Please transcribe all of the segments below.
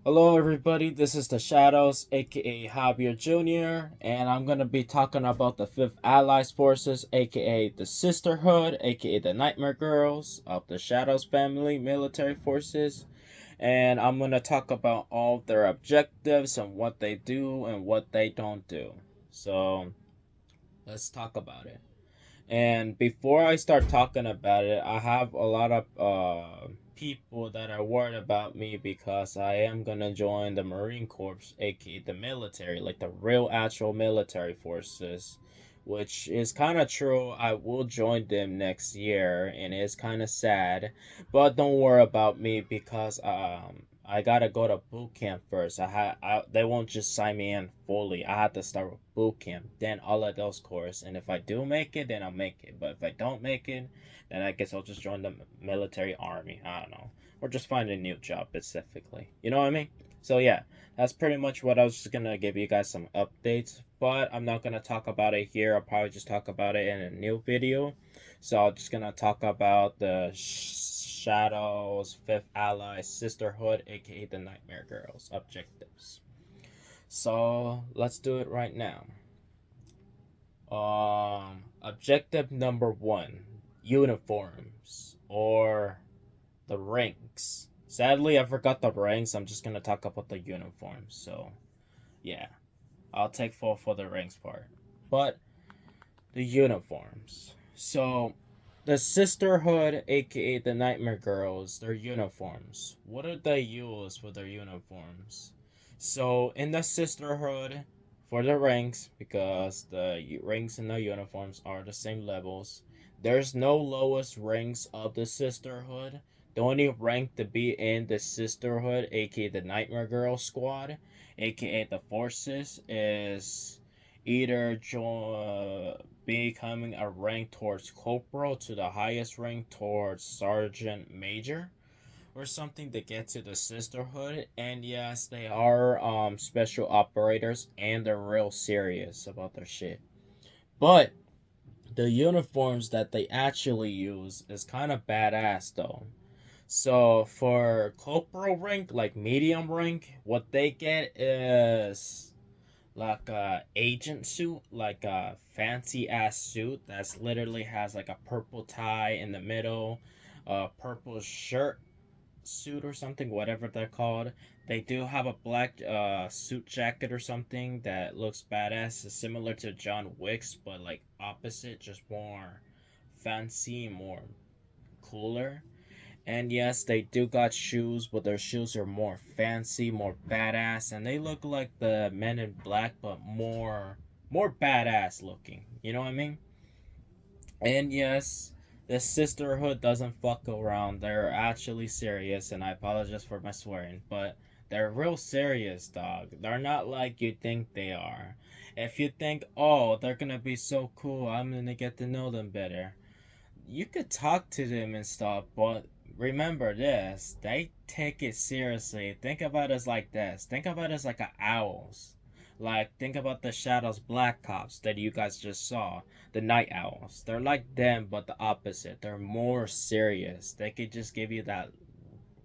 Hello, everybody. This is the Shadows, aka Javier Jr., and I'm gonna be talking about the Fifth Allies Forces, aka the Sisterhood, aka the Nightmare Girls of the Shadows family military forces, and I'm gonna talk about all their objectives and what they do and what they don't do. So, let's talk about it. And before I start talking about it, I have a lot of people that are worried about me because I am gonna join the Marine Corps, aka the military, like the real actual military forces, which is kind of true. I will join them next year, and it's kind of sad, but don't worry about me because I gotta go to boot camp first. They won't just sign me in fully. I have to start with boot camp, then all of those courses. And if I do make it, then I'll make it. But if I don't make it, then I guess I'll just join the military army. I don't know, or just find a new job specifically. You know what I mean? So yeah, that's pretty much what I was just gonna give you guys some updates. But I'm not gonna talk about it here. I'll probably just talk about it in a new video. So I'm just gonna talk about the Shadows, Fifth Ally, Sisterhood, aka the Nightmare Girls objectives. So let's do it right now. Objective number one: uniforms or the ranks. Sadly, I forgot the ranks. I'm just gonna talk about the uniforms. So yeah, I'll take full for the ranks part. But the uniforms. So the Sisterhood, aka the Nightmare Girls, their uniforms. What do they use for their uniforms? So in the Sisterhood, for the ranks, because the ranks in the uniforms are the same levels, there's no lowest ranks of the Sisterhood. The only rank to be in the Sisterhood, aka the Nightmare Girl squad, aka the forces, is either becoming a rank towards corporal to the highest rank towards sergeant major or something to get to the sisterhood. And yes, they are special operators and they're real serious about their shit. But the uniforms that they actually use is kind of badass though. So for corporal rank, like medium rank, what they get is like a agent suit, like a fancy ass suit that's literally has like a purple tie in the middle, a purple shirt suit or something, whatever they're called. They do have a black suit jacket or something that looks badass, similar to John Wick's, but like opposite, just more fancy, more cooler. And yes, they do got shoes, but their shoes are more fancy, more badass, and they look like the Men in Black, but more badass looking. You know what I mean? And yes, the sisterhood doesn't fuck around. They're actually serious, and I apologize for my swearing, but they're real serious, dog. They're not like you think they are. If you think, oh, they're gonna be so cool, I'm gonna get to know them better, you could talk to them and stuff, but remember this: they take it seriously. Think about us like this. Think about us like a owls. Like think about the Shadows Black Cops that you guys just saw, the Night Owls. They're like them, but the opposite. They're more serious. They could just give you that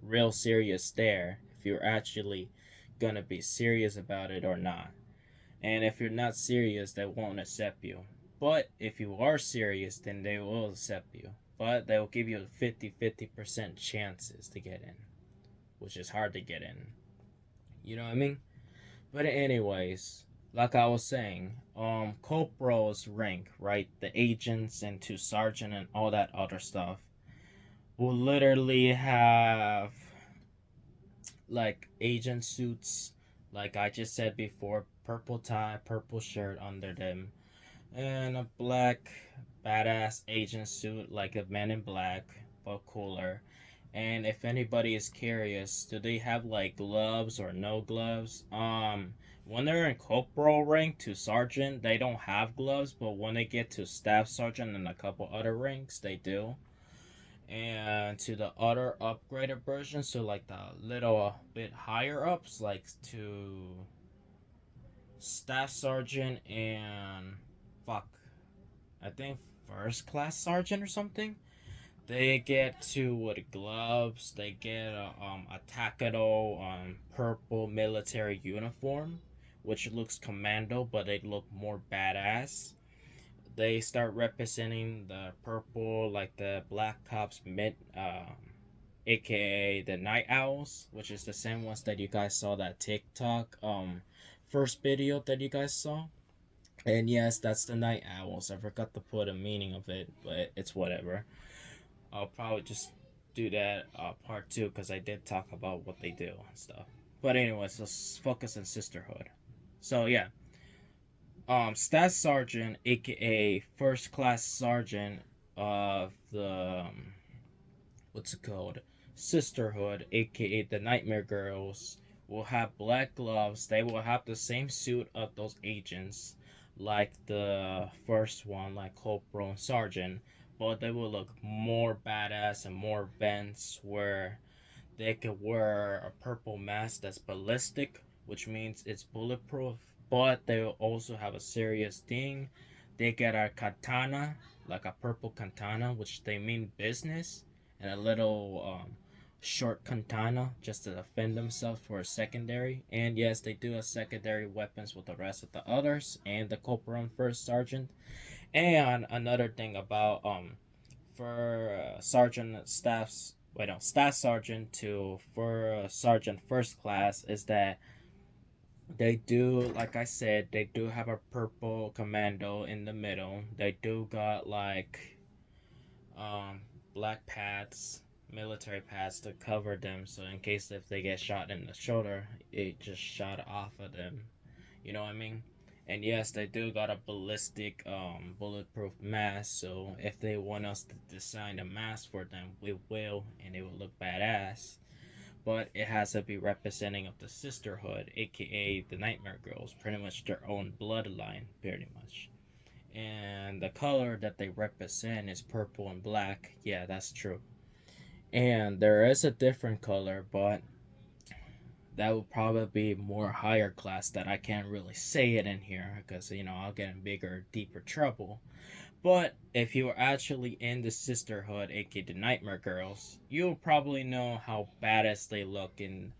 real serious stare if you're actually gonna be serious about it or not. And if you're not serious, they won't accept you. But if you are serious, then they will accept you. But they will give you 50% chances to get in, which is hard to get in. You know what I mean? But anyways, like I was saying, corporal's rank, right? The agents and to sergeant and all that other stuff will literally have like agent suits, like I just said before, purple tie, purple shirt under them, and a black badass agent suit like a Man in Black, but cooler. And if anybody is curious, do they have like gloves or no gloves? When they're in corporal rank to sergeant, they don't have gloves, but when they get to staff sergeant and a couple other ranks, they do. And to the other upgraded versions, so like the little bit higher ups, like to staff sergeant and fuck, I think first class sergeant or something. They get two with gloves. They get a tackle purple military uniform, which looks commando, but they look more badass. They start representing the purple, like the Black Cops mid, aka the Night Owls, which is the same ones that you guys saw that TikTok first video that you guys saw. And yes, that's the Night Owls. I forgot to put a meaning of it, but it's whatever. I'll probably just do that part two because I did talk about what they do and stuff. But anyways, let's focus on sisterhood. So yeah, Staff Sergeant, aka First Class Sergeant of the what's it called? Sisterhood, aka the Nightmare Girls, will have black gloves. They will have the same suit of those agents, like the first one, like Corporal and Sergeant, but they will look more badass and more bent, where they could wear a purple mask that's ballistic, which means it's bulletproof, but they will also have a serious thing. They get a katana, like a purple katana, which they mean business, and a little short katana just to defend themselves for a secondary. And yes, they do have secondary weapons with the rest of the others and the corporal and first sergeant. And another thing about for sergeant staffs wait no staff sergeant to for sergeant first class is that they do, like I said, they do have a purple commando in the middle. They do got like um black pads, military pads to cover them, so in case if they get shot in the shoulder, it just shot off of them, you know what I mean? And yes, they do got a ballistic bulletproof mask, so if they want us to design a mask for them, we will, and it will look badass. But it has to be representing of the sisterhood, aka the Nightmare Girls, pretty much their own bloodline, pretty much. And the color that they represent is purple and black. Yeah, that's true. And there is a different color, but that would probably be more higher class that I can't really say it in here because I'll get in bigger, deeper trouble. But if you're actually in the sisterhood, aka the Nightmare Girls, you'll probably know how badass they look in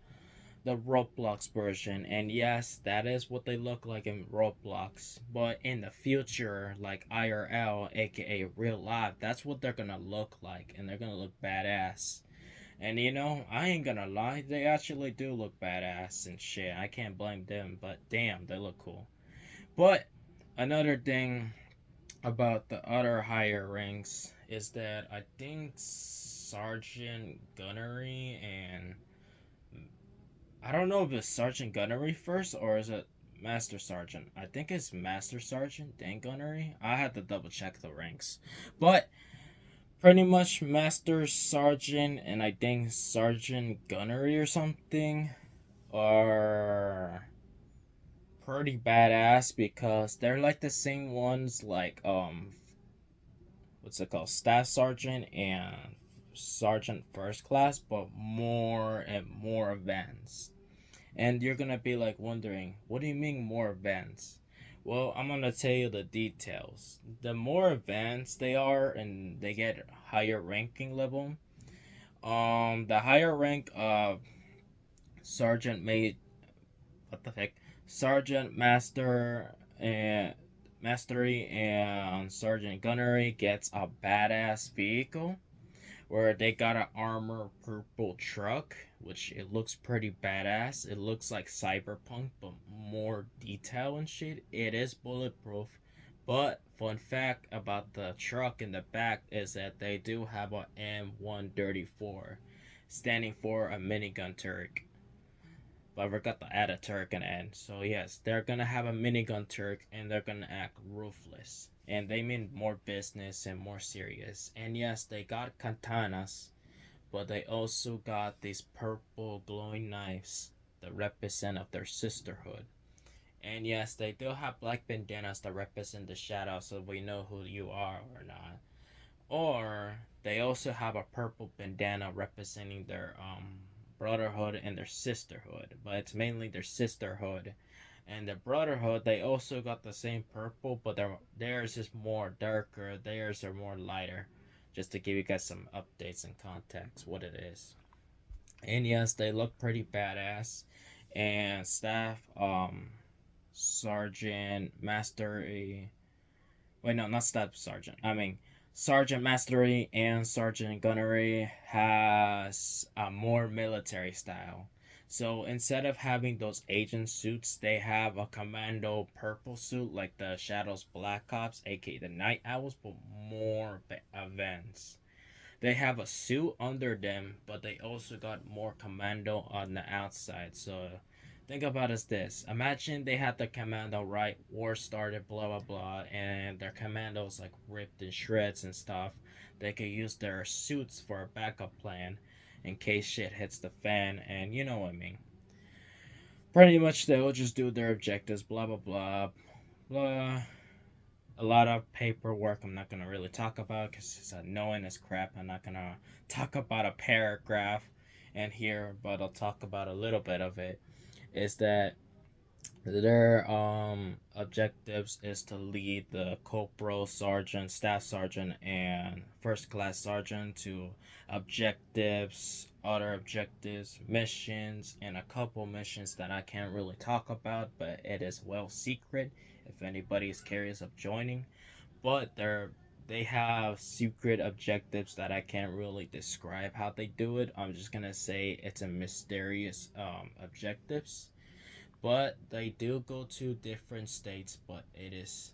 the Roblox version. And yes, that is what they look like in Roblox. But in the future, like IRL, aka real life, that's what they're gonna look like, and they're gonna look badass. And I ain't gonna lie, they actually do look badass and shit. I can't blame them, but damn, they look cool. But another thing about the other higher ranks is that I think Sergeant Gunnery and I don't know if it's Sergeant Gunnery first or is it Master Sergeant. I think it's Master Sergeant, then Gunnery. I had to double check the ranks. But pretty much Master Sergeant and I think Sergeant Gunnery or something are pretty badass because they're like the same ones like what's it called, Staff Sergeant and Sergeant First Class, but more and more advanced. And you're gonna be like wondering, what do you mean more advanced? Well, I'm gonna tell you the details. The more advanced they are and they get higher ranking level, the higher rank of Sergeant Mate, what the heck, Sergeant Master and Mastery and Sergeant Gunnery gets a badass vehicle where they got an armor purple truck, which it looks pretty badass. It looks like Cyberpunk, but more detail and shit. It is bulletproof. But fun fact about the truck in the back is that they do have a M134, standing for a minigun turret. But I forgot to add a turret in the end. So yes, they're gonna have a minigun turret and they're gonna act ruthless. And they mean more business and more serious. And yes, they got katanas, but they also got these purple glowing knives that represent of their sisterhood. And yes, they do have black bandanas that represent the shadow so we know who you are or not. Or they also have a purple bandana representing their brotherhood and their sisterhood, but it's mainly their sisterhood. And the brotherhood, they also got the same purple, but theirs is more darker. Theirs are more lighter. just to give you guys some updates and context what it is. And yes, they look pretty badass. And staff, Sergeant Mastery. Wait, no, not Staff Sergeant. I mean, Sergeant Mastery and Sergeant Gunnery has a more military style. So instead of having those agent suits, they have a commando purple suit like the Shadows Black Ops, aka the Night Owls, but more advanced. They have a suit under them, but they also got more commando on the outside. So think about it as this. Imagine they had the commando right, war started, blah blah blah, and their commandos like ripped in shreds and stuff. They could use their suits for a backup plan in case shit hits the fan, and you know what I mean. Pretty much they'll just do their objectives, blah blah blah blah. A lot of paperwork I'm not gonna really talk about because it's annoying as crap. I'm not gonna talk about a paragraph in here, but I'll talk about a little bit of it. Is that their objectives is to lead the corporal, sergeant, staff sergeant, and first class sergeant to objectives, other objectives, missions, and a couple missions that I can't really talk about, but it is well secret if anybody is curious of joining. But they have secret objectives that I can't really describe how they do it. I'm just gonna say it's a mysterious objectives, but they do go to different states, but it is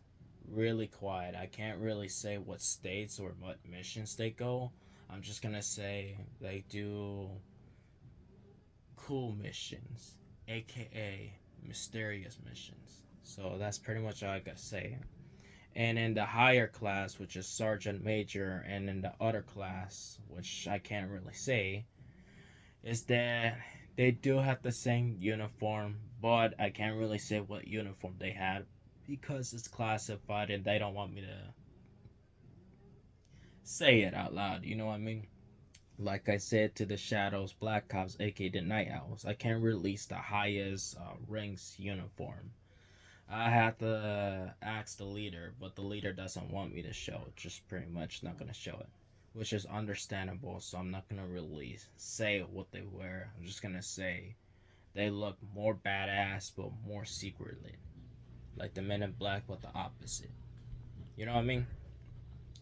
really quiet. I can't really say what states or what missions they go. I'm just gonna say they do cool missions, aka mysterious missions. So that's pretty much all I gotta say. And in the higher class, which is sergeant major, and in the other class, which I can't really say, is that they do have the same uniform, but I can't really say what uniform they had because it's classified and they don't want me to say it out loud. You know what I mean? Like I said to the Shadows Black Ops, aka the Night Owls, I can't release the highest ranks uniform. I had to ask the leader, but the leader doesn't want me to show it. Just pretty much not gonna show it, which is understandable. So I'm not gonna really say what they wear. I'm just gonna say they look more badass, but more secretly, like the Men in Black, but the opposite. You know what I mean?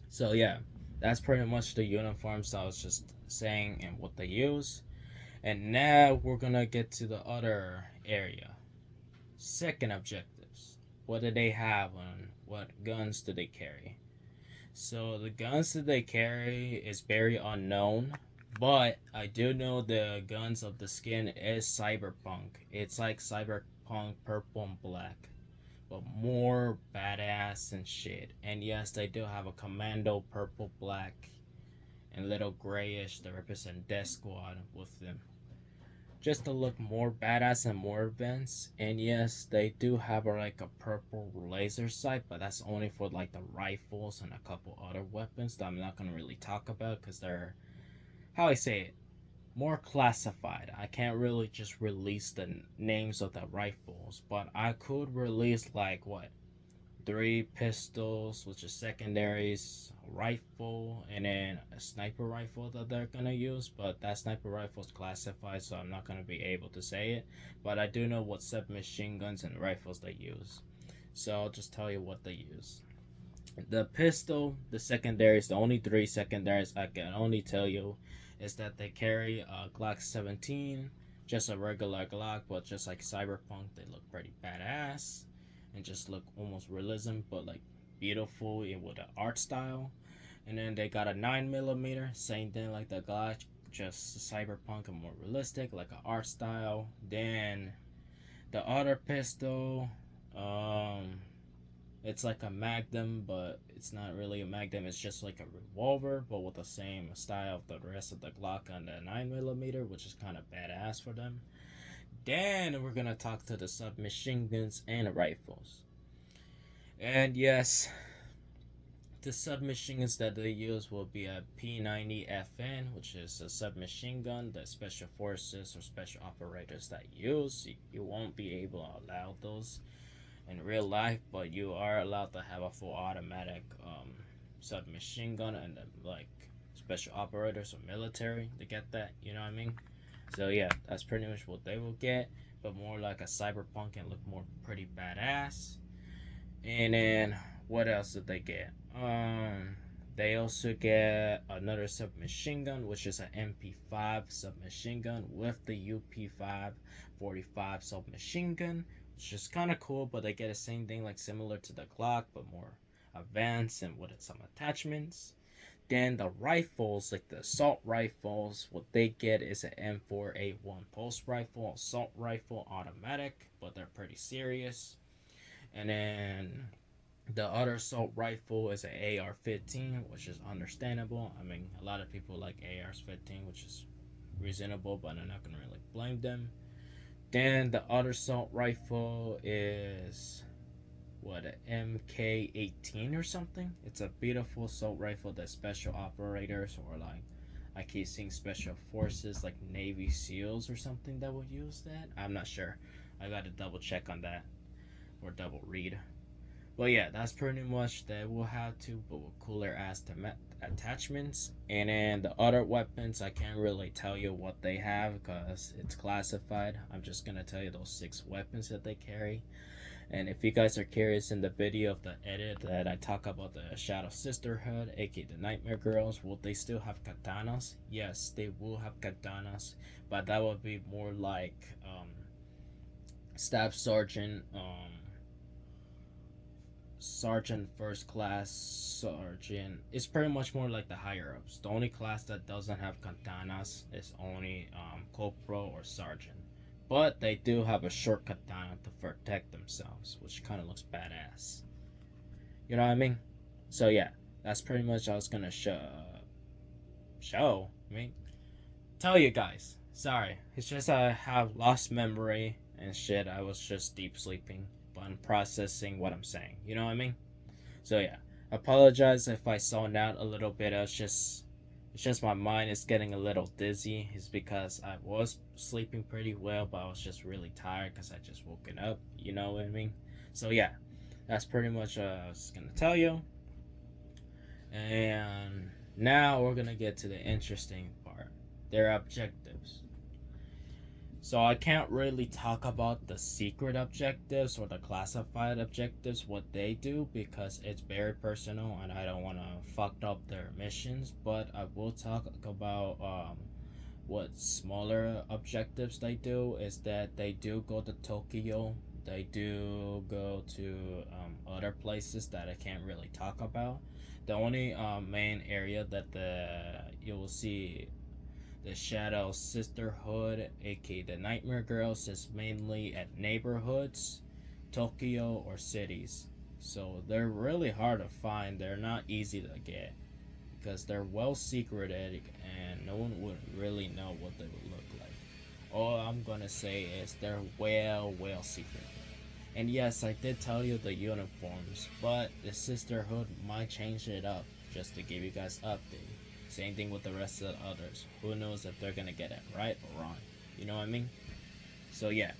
So yeah, that's pretty much the uniforms I was just saying and what they use. And now we're gonna get to the other area. Second objectives. What do they have and what guns do they carry? So the guns that they carry is very unknown, but I do know the guns of the skin is cyberpunk. It's like cyberpunk purple and black, but more badass and shit. And yes, they do have a commando purple black and little grayish that represent Death Squad with them, just to look more badass and more advanced. And yes, they do have like a purple laser sight, but that's only for like the rifles and a couple other weapons that I'm not gonna really talk about because they're, how I say it, more classified. I can't really just release the names of the rifles, but I could release like what, three pistols, which is secondaries, rifle, and then a sniper rifle that they're gonna use. But that sniper rifle is classified, so I'm not gonna be able to say it. But I do know what submachine guns and rifles they use, so I'll just tell you what they use. The pistol, the secondaries, the only three secondaries I can only tell you is that they carry a Glock 17, just a regular Glock, but just like Cyberpunk, they look pretty badass and just look almost realism, but like beautiful with an art style. And then they got a 9 millimeter, same thing like the Glock, just Cyberpunk and more realistic, like an art style. Then the other pistol, um, it's like a Magnum, but it's not really a Magnum. It's just like a revolver, but with the same style of the rest of the Glock on the 9 millimeter, which is kind of badass for them. Then we're gonna talk to the submachine guns and rifles. And yes, the submachine guns that they use will be a P90FN, which is a submachine gun that special forces or special operators that use. You won't be able to allow those in real life, but you are allowed to have a full automatic submachine gun and then like special operators or military to get that. You know what I mean? So yeah, that's pretty much what they will get, but more like a cyberpunk and look more pretty badass. And then what else did they get? They also get another submachine gun, which is an MP5 submachine gun with the UP5 45 submachine gun, which is kind of cool. But they get the same thing, like similar to the Glock, but more advanced and with some attachments. Then the rifles, like the assault rifles, what they get is an M4A1 pulse rifle, assault rifle, automatic, but they're pretty serious. And then the other assault rifle is an AR-15, which is understandable. I mean, a lot of people like AR-15, which is reasonable, but I'm not gonna really blame them. Then the other assault rifle is what, an MK18 or something. It's a beautiful assault rifle that special operators or like I keep seeing special forces like Navy SEALs or something that would use that. I'm not sure. I got to double check on that or double read. Well, yeah, that's pretty much that we'll have to, but with cooler ass attachments. And then the other weapons, I can't really tell you what they have because it's classified. I'm just gonna tell you those 6 weapons that they carry. And if you guys are curious, in the video of the edit that I talk about the Shadow Sisterhood, aka the Nightmare Girls, will they still have katanas? Yes, they will have katanas, but that would be more like Staff Sergeant, Sergeant First Class, Sergeant. It's pretty much more like the higher ups. The only class that doesn't have katanas is only Corporal or Sergeant. But they do have a short katana to protect themselves, which kind of looks badass. You know what I mean? So yeah, that's pretty much I was gonna show. I mean, tell you guys. Sorry, it's just I have lost memory and shit. I was just deep sleeping, but I'm processing what I'm saying. You know what I mean? So yeah, apologize if I zoned out a little bit. It's just my mind is getting a little dizzy. It's because I was sleeping pretty well, but I was just really tired because I just woken up. You know what I mean? So yeah, that's pretty much what I was gonna tell you. And now we're gonna get to the interesting part. Their objectives. So I can't really talk about the secret objectives or the classified objectives, what they do, because it's very personal and I don't want to fuck up their missions. But I will talk about what smaller objectives they do is that they do go to Tokyo. They do go to other places that I can't really talk about. The only main area that you will see the Shadow Sisterhood, aka the Nightmare Girls, is mainly at neighborhoods, Tokyo, or cities. So they're really hard to find. They're not easy to get because they're well secreted and no one would really know what they would look like. All I'm gonna say is they're well secret. And yes, I did tell you the uniforms, but the Sisterhood might change it up just to give you guys update. Same thing with the rest of the others. Who knows if they're gonna get it right or wrong? You know what I mean? So yeah.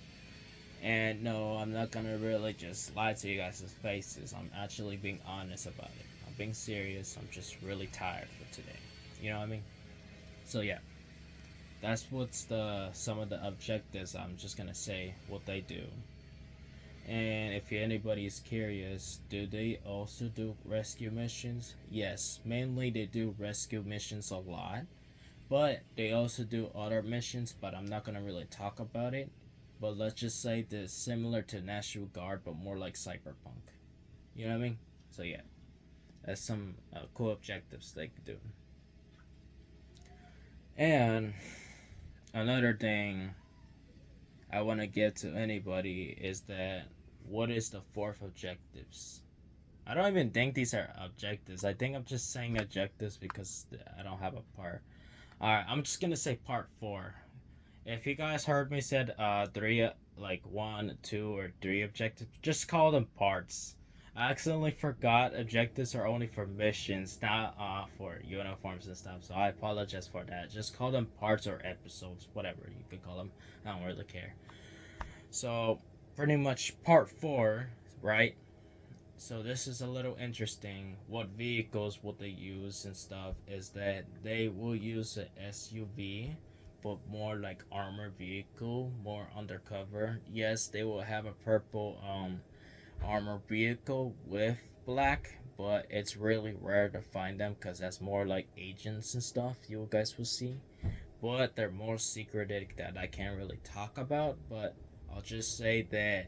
And no, I'm not gonna really just lie to you guys' faces. I'm actually being honest about it. I'm being serious. I'm just really tired for today. You know what I mean? So yeah. That's what's the some of the objectives. I'm just gonna say what they do. And if anybody is curious, do they also do rescue missions? Yes, mainly they do rescue missions a lot, but they also do other missions, but I'm not gonna really talk about it. But let's just say they're similar to National Guard, but more like cyberpunk. You know what I mean? So yeah, that's some cool objectives they could do. And another thing I want to give to anybody is that what is the fourth objectives? I don't even think these are objectives. I think I'm just saying objectives because I don't have a part. Alright, I'm just gonna say part 4. If you guys heard me said 3, like 1, 2, or 3 objectives, just call them parts. I accidentally forgot objectives are only for missions, not for uniforms and stuff. So I apologize for that. Just call them parts or episodes, whatever you could call them. I don't really care. So pretty much part 4, right? So this is a little interesting. What vehicles would they use and stuff is that they will use a SUV, but more like armor vehicle, more undercover. Yes, they will have a purple armor vehicle with black, but it's really rare to find them because that's more like agents and stuff you guys will see. But they're more secretive that I can't really talk about. But I'll just say that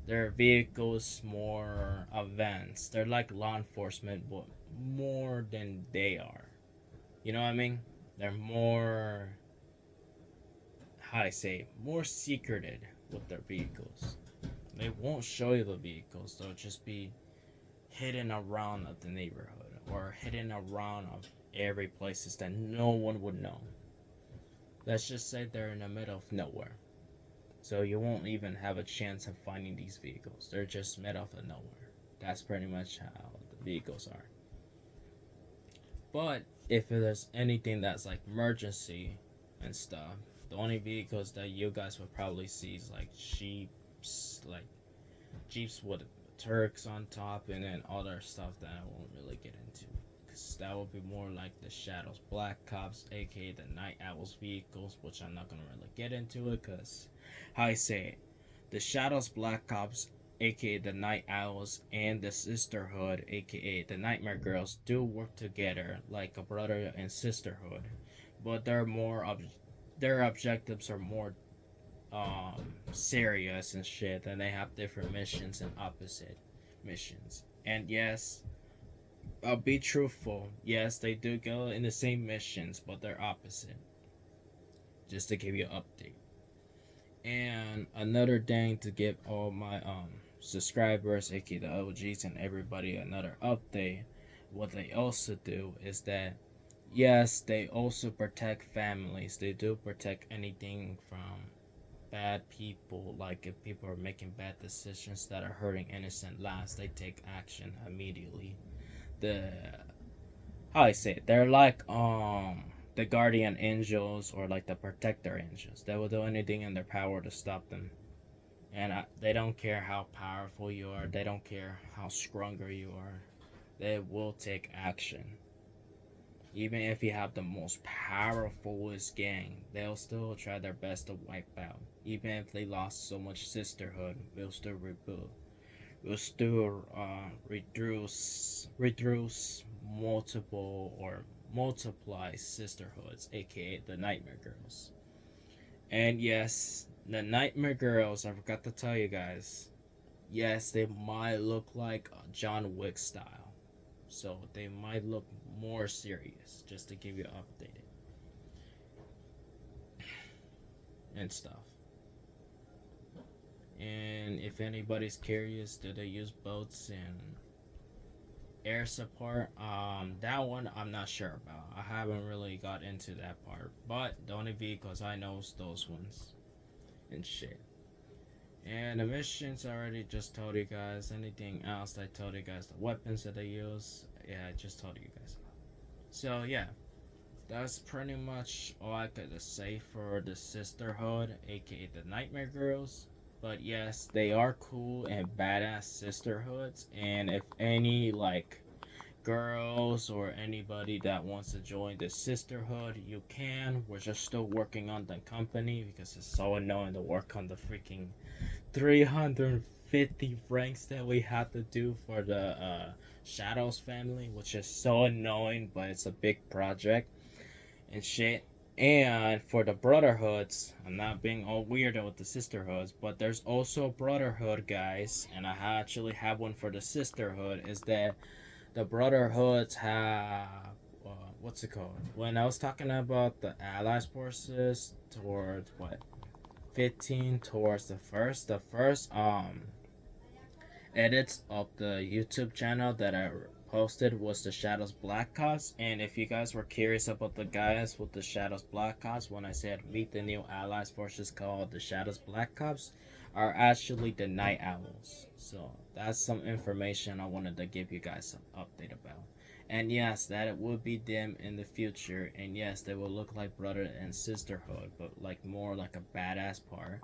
their vehicles more advanced. They're like law enforcement, but more than they are. You know what I mean? They're more, how I say, more secreted with their vehicles. They won't show you the vehicles. They'll just be hidden around of the neighborhood or hidden around of every places that no one would know. Let's just say they're in the middle of nowhere. So you won't even have a chance of finding these vehicles. They're just middle of nowhere. That's pretty much how the vehicles are. But if there's anything that's like emergency and stuff, the only vehicles that you guys would probably see is like jeeps, like jeeps with Turks on top, and then other stuff that I won't really get into. Because that would be more like the Shadows Black Cops, aka the Night Owls vehicles, which I'm not gonna really get into it because, how I say it, the Shadows Black Cops, aka the Night Owls, and the Sisterhood, aka the Nightmare Girls, do work together like a brother and sisterhood, but their objectives are more serious and shit, and they have different missions and opposite missions. And yes, I'll be truthful. Yes, they do go in the same missions, but they're opposite. Just to give you an update. And another thing to give all my subscribers, aka the OGs and everybody another update. What they also do is that yes, they also protect families. They do protect anything from bad people. Like if people are making bad decisions that are hurting innocent lives, they take action immediately. The, how I say it, they're like the guardian angels or like the protector angels. They will do anything in their power to stop them. And they don't care how powerful you are. They don't care how stronger you are. They will take action. Even if you have the most powerfulest gang, they'll still try their best to wipe out. Even if they lost so much sisterhood, we'll still rebuild. We'll still reduce multiple or multiply sisterhoods, aka the Nightmare Girls. And yes, the Nightmare Girls, I forgot to tell you guys, yes, they might look like John Wick style. So they might look more serious, just to give you updated and stuff. And if anybody's curious, do they use boats and air support? That one I'm not sure about. I haven't really got into that part. But the only vehicles I know is those ones and shit. And the missions I already just told you guys. Anything else I told you guys, the weapons that they use, yeah, I just told you guys. So yeah, that's pretty much all I could say for the sisterhood, aka the Nightmare Girls. But yes, they are cool and badass sisterhoods. And if any like girls or anybody that wants to join the sisterhood, you can. We're just still working on the company because it's so annoying to work on the freaking 350 ranks that we had to do for the Shadows family, which is so annoying, but it's a big project and shit. And for the brotherhoods, I'm not being all weirdo with the sisterhoods, but there's also a brotherhood, guys, and I actually have one for the sisterhood. Is that the brotherhoods have what's it called? When I was talking about the allies forces towards what 15 towards the first edits of the YouTube channel that I posted was the Shadows Black Ops. And if you guys were curious about the guys with the Shadows Black Ops, when I said meet the new allies forces called the Shadows Black Ops, are actually the Night Owls. So that's some information I wanted to give you guys some update about. And yes, that it will be them in the future. And yes, they will look like brother and sisterhood, but like more like a badass part.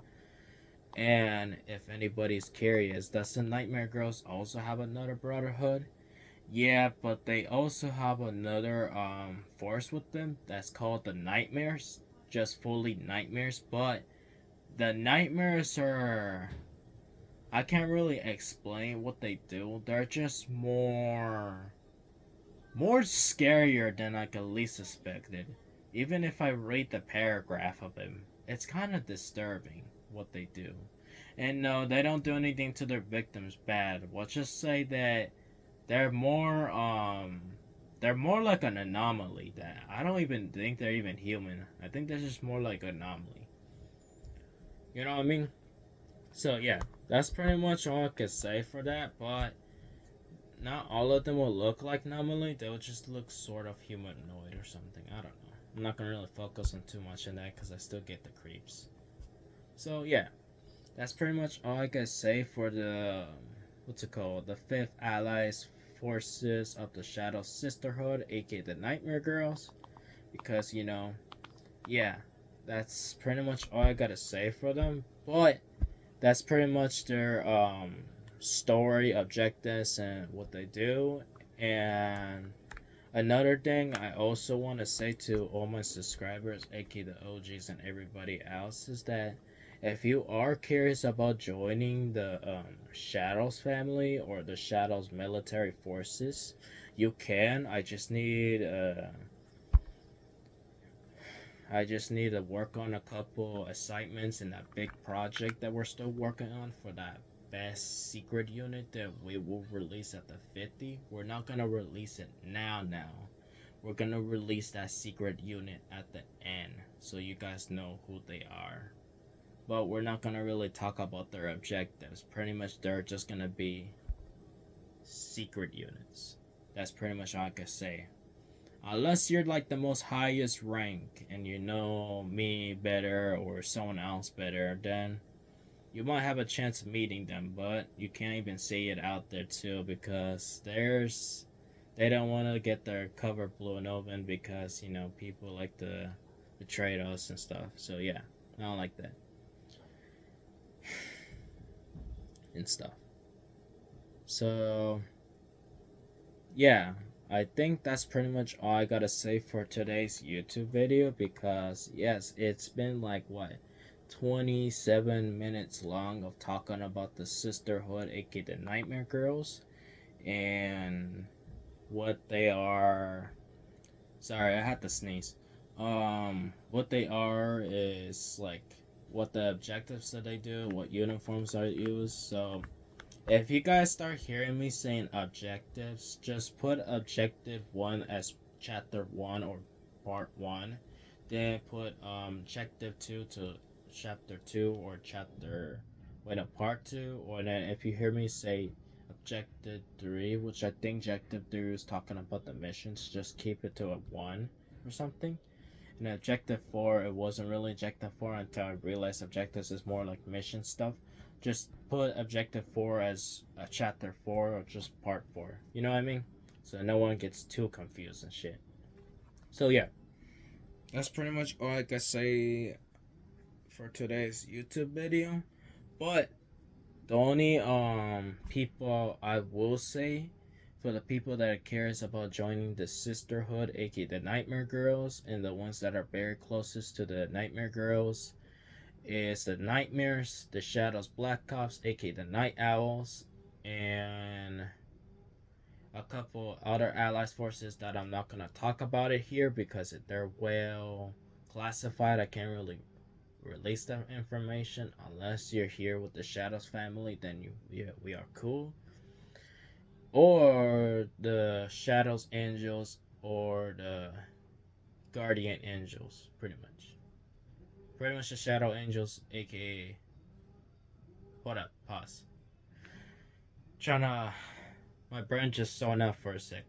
And if anybody's curious, does the Nightmare Girls also have another brotherhood? Yeah, but they also have another force with them that's called the Nightmares. Just fully nightmares, but the nightmares are, I can't really explain what they do. They're just more scarier than I could least suspected. Even if I read the paragraph of them, it's kind of disturbing what they do. And no, they don't do anything to their victims bad. We'll just say that they're more they're more like an anomaly that I don't even think they're even human. I think they're just more like an anomaly. You know what I mean? So yeah, that's pretty much all I could say for that, but not all of them will look like anomaly. They'll just look sort of humanoid or something. I don't know. I'm not gonna really focus on too much on that because I still get the creeps. So yeah, that's pretty much all I can say for the what's it called? The Fifth Allies Forces of the Shadow Sisterhood, aka the Nightmare Girls. Because yeah, that's pretty much all I gotta say for them. But that's pretty much their story, objectives, and what they do. And another thing I also want to say to all my subscribers, aka the OGs and everybody else, is that if you are curious about joining the Shadows family or the Shadows military forces, you can. I just need to work on a couple assignments in that big project that we're still working on for that best secret unit that we will release at the 50. We're not gonna release it now. We're gonna release that secret unit at the end so you guys know who they are. But we're not gonna really talk about their objectives. Pretty much they're just gonna be secret units. That's pretty much all I can say. Unless you're like the most highest rank and you know me better or someone else better, then you might have a chance of meeting them, but you can't even say it out there too because they don't want to get their cover blown open because people like to betray us and stuff. So yeah, I don't like that and stuff. So yeah, I think that's pretty much all I gotta say for today's YouTube video because yes, it's been like what 27 minutes long of talking about the sisterhood, aka the Nightmare Girls, and what they are. Sorry, I had to sneeze. What they are is like what the objectives that they do, what uniforms are used. So if you guys start hearing me saying objectives, just put objective 1 as chapter 1 or part 1. Then put objective 2 to chapter 2 or chapter wait a part 2, or then if you hear me say objective 3, which I think objective 3 is talking about the missions, just keep it to a 1 or something. And objective 4, it wasn't really objective 4 until I realized objectives is more like mission stuff. Just put objective 4 as a chapter 4 or just part 4. You know what I mean? So no one gets too confused and shit. So yeah, that's pretty much all I can say for today's YouTube video. But the only people I will say, for the people that are curious about joining the sisterhood, aka the Nightmare Girls, and the ones that are very closest to the Nightmare Girls, is the Nightmares, the Shadows Black Ops, aka the Night Owls, and a couple other allies forces that I'm not gonna talk about it here because they're well classified. I can't really release that information unless you're here with the Shadows family. Then we are cool. Or the Shadows Angels or the Guardian Angels, pretty much. Pretty much the Shadow Angels, aka. Hold up, pause. Trying to. My brain just zoned out for a sec.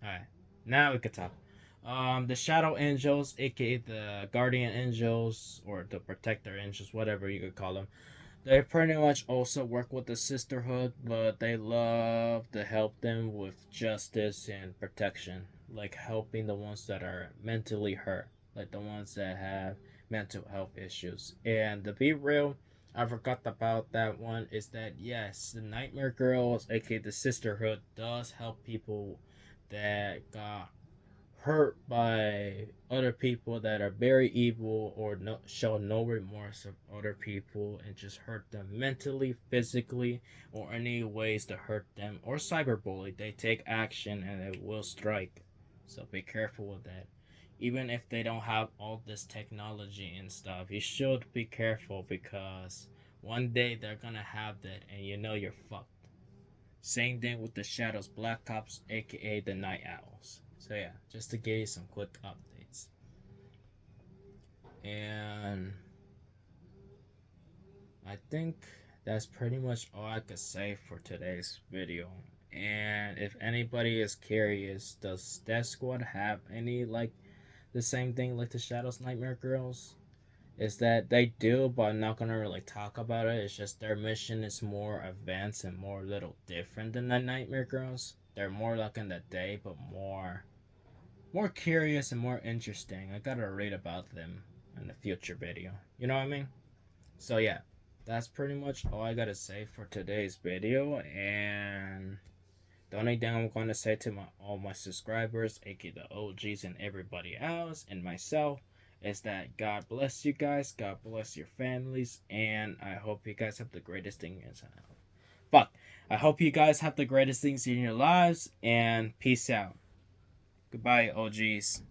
Alright, now we can talk. The Shadow Angels, aka the Guardian Angels, or the Protector Angels, whatever you could call them. They pretty much also work with the Sisterhood, but they love to help them with justice and protection. Like helping the ones that are mentally hurt, like the ones that have mental health issues. And to be real, I forgot about that one. Is that yes, the Nightmare Girls, aka the Sisterhood, does help people that got hurt by other people that are very evil or no, show no remorse of other people and just hurt them mentally, physically, or any ways to hurt them or cyberbully. They take action and it will strike. So be careful with that. Even if they don't have all this technology and stuff, you should be careful because one day they're gonna have that and you know you're fucked. Same thing with the Shadows Black Ops, aka the Night Owls. So yeah, just to give you some quick updates. And I think that's pretty much all I could say for today's video. And if anybody is curious, does Death Squad have any like the same thing like the Shadows Nightmare Girls? Is that they do, but I'm not gonna really talk about it. It's just their mission is more advanced and more little different than the Nightmare Girls. They're more like in the day, but more curious and more interesting. I gotta read about them in the future video. You know what I mean? So yeah, that's pretty much all I gotta say for today's video. And the only thing I'm gonna say to all my subscribers, aka the OGs and everybody else, and myself, is that God bless you guys, God bless your families, and I hope you guys have the greatest thing in fuck. I hope you guys have the greatest things in your lives, and peace out. Goodbye, OGs.